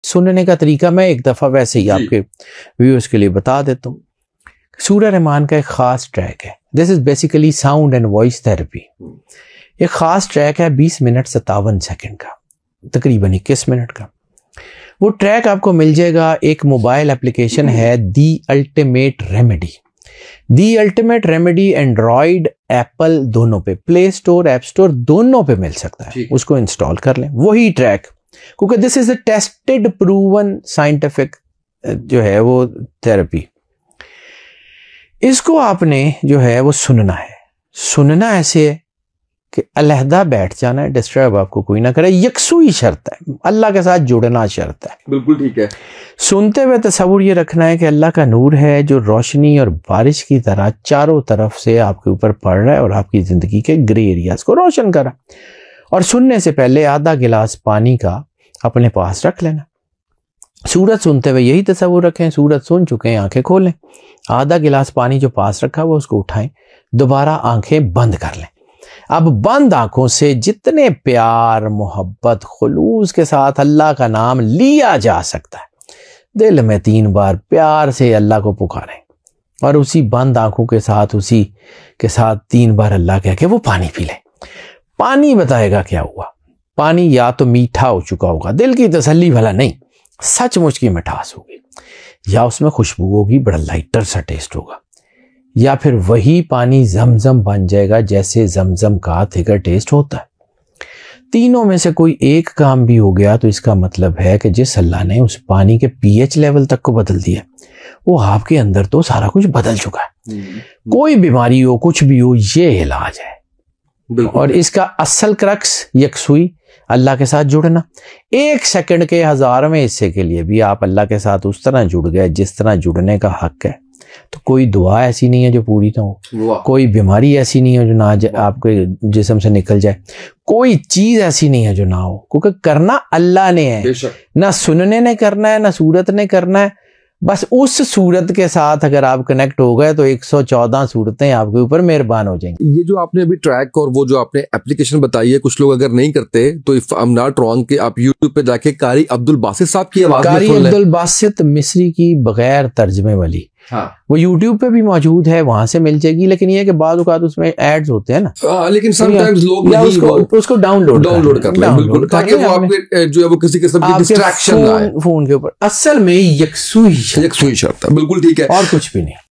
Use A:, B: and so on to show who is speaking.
A: सुनने का तरीका मैं एक दफ़ा वैसे ही आपके व्यूअर्स के लिए बता देता हूँ। सूरह रहमान का एक ख़ास ट्रैक है, this is basically sound and voice therapy. एक ख़ास ट्रैक है 20 मिनट 57 सेकंड का, तकरीबन 21 मिनट का। वो ट्रैक आपको मिल जाएगा, एक मोबाइल एप्लीकेशन है the ultimate remedy. The ultimate remedy Android Apple दोनों पे, प्ले स्टोर ऐप स्टोर दोनों पे मिल सकता है, उसको इंस्टॉल कर लें वही ट्रैक, क्योंकि this is a tested proven scientific जो है वो थेरेपी। इसको आपने जो है वो सुनना ऐसे है कि अलहदा बैठ जाना है, डिस्टर्ब आपको कोई ना करे, यकसुई शर्त है, अल्लाह के साथ जुड़ना शर्त है।
B: बिल्कुल ठीक है।
A: सुनते हुए तसव्वुर ये रखना है कि अल्लाह का नूर है जो रोशनी और बारिश की तरह चारों तरफ से आपके ऊपर पड़ रहा है और आपकी जिंदगी के ग्रे एरियाज को रोशन कर रहा है। और सुनने से पहले आधा गिलास पानी का अपने पास रख लेना। सूरत सुनते हुए यही तसव्वुर रखें, सूरत सुन चुके हैं, आंखें खोलें, आधा गिलास पानी जो पास रखा हुआ उसको उठाएं, दोबारा आंखें बंद कर लें। अब बंद आंखों से जितने प्यार मोहब्बत खुलूस के साथ अल्लाह का नाम लिया जा सकता है, दिल में 3 बार प्यार से अल्लाह को पुकारें और उसी बंद आंखों के साथ 3 बार अल्लाह कह के वो पानी पी लें। पानी बताएगा क्या हुआ। पानी या तो मीठा हो चुका होगा, दिल की तसल्ली भला नहीं, सचमुच की मिठास होगी, या उसमें खुशबू होगी, बड़ा लाइटर सा टेस्ट होगा, या फिर वही पानी जमजम बन जाएगा जैसे जमजम का थिकर टेस्ट होता है। तीनों में से कोई एक काम भी हो गया तो इसका मतलब है कि जिस अल्लाह ने उस पानी के पीएच लेवल तक को बदल दिया, वो आपके अंदर तो सारा कुछ बदल चुका है। कोई बीमारी हो, कुछ भी हो, ये इलाज है। और इसका असल क्रक्स यकसुई, अल्लाह के साथ जुड़ना। 1 सेकंड के 1000वें हिस्से के लिए भी आप अल्लाह के साथ उस तरह जुड़ गए जिस तरह जुड़ने का हक है, तो कोई दुआ ऐसी नहीं है जो पूरी ना हो, कोई बीमारी ऐसी नहीं है जो ना आपके जिस्म से निकल जाए, कोई चीज ऐसी नहीं है जो ना हो, क्योंकि करना अल्लाह ने है, ना सुनने ने करना है ना सूरत ने करना है। बस उस सूरत के साथ अगर आप कनेक्ट हो गए तो 114 सूरतें आपके ऊपर मेहरबान हो जाएंगी।
B: ये जो आपने अभी ट्रैक और वो जो आपने एप्लीकेशन बताई है, कुछ लोग अगर नहीं करते तो if I am not wrong कि आप यूट्यूब पे जाके कारी अब्दुल बासित साहब की आवाज
A: कारी अब्दुल बासित मिस्री की बगैर तर्जमे वाली, हाँ, वो YouTube पे भी मौजूद है, वहां से मिल जाएगी। लेकिन ये है कि बाद औक़ात उसमें एड्स होते हैं ना, लेकिन
B: समटाइम्स लोग
A: उसको डाउनलोड कर लें, बिल्कुल, ताकि वो
B: आपके जो है वो किसी किस्म की डिस्ट्रैक्शन ना आए
A: फोन के ऊपर। असल में यकसुई
B: शर्त है, बिल्कुल ठीक है,
A: और कुछ भी नहीं।